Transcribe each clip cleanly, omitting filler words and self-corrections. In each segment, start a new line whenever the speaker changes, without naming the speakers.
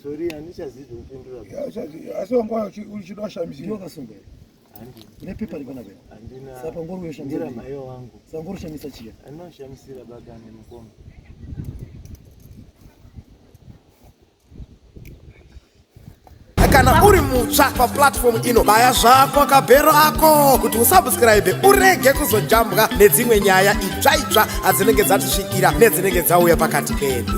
Sorry, handichazivi kupindura.
Asi wanga uchidwashamisa.
Ndiyo kasonga. Handi.
Une pepa rikona be.
Handina.
Sapa ngoro yoshamisa.
Ndira mayo wangu.
Sangoro shamisa chia.
Anoshamisira baka nemukomo.
Kana uri mutsva paplatform ino baya zvako kabhero ako kuti usubscribe urege kuzojambwa nedzimwe nyaya itsva itsva adzinenge dzatisvikira nedzinenge dzauya pakati pedu.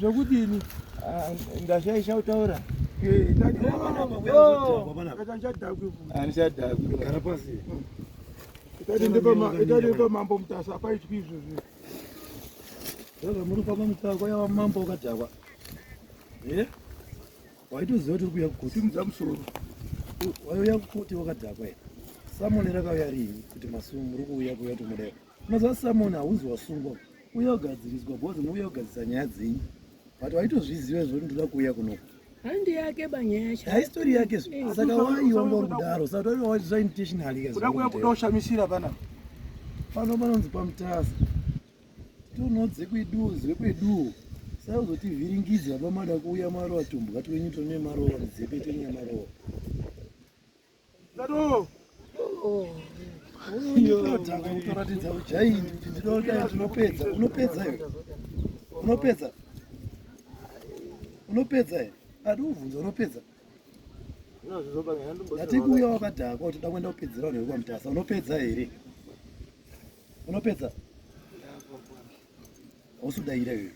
Zvokudini ndashaisha kutaura
mambo mutasa apaitwi izvozvo muri pama mutako yava mambo wakadhakwa waitoziva kuti kuya kusimudza musoro waiuya kuti wakadhakwa here samoni rakauya rini kuti masumu muri kuuya kuya kuti mudayo unoziva samoni hauzi wasungwa uya kugadziriswa bhozi nouya kugadzisa nyaya dzenyu but waitozviziva izvo kuti ndoda kuuya kunoku
handi yake banyasha
haistori yake saka waiwa ngori kudaro saka zvaintentionally
kuda kuya kudoshamisira pana
pano panonzi pamutasa tonodze kweduzwe kweduwo saka uzotivhiringidza pamada kuuya marowa tumbuka twenyu tone marowa nzepe tone marowa unotanga kutoratidza ujaini kuti ndinoda ndinopedza unopedza iwe unopedza here adi uvhunza unopedza atikuuya wakadhakwa kuti da kuenda kupedzera vanhu vekwamutasa unopedza here unopedza hausudayira iwe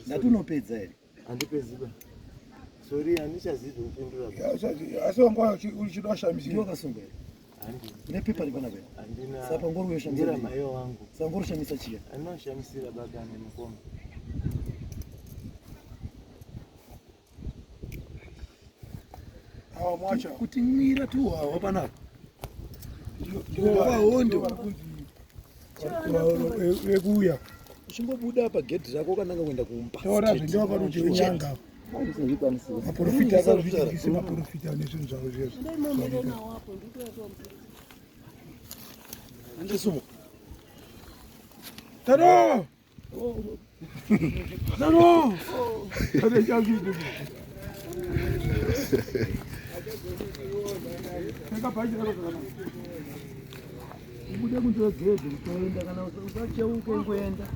ndati unopedza here
handipeziba sori handichazivi kupindura
asi wanga uchidwashamisa ndiyo kasonga here
handi
une pepa rikona be
handina
sapa ngoro
ndira
yoshamisa
mayo wangu
saka ngoro shamisa chia
anoshamisira baka nemukomo
awa mwacha kuti mwira tuwawa panapa waonde wekuuya uchimbobuda pagedhi rako kananga kuenda kumba taurazi ndiwa paruti unyanga maprofita akazvitingise maprofita ane zvinhu zvavo zvezvo andisumo taro taro ane chavidi ubude kunzogedzi kutoenda kana usacheuke ngoenda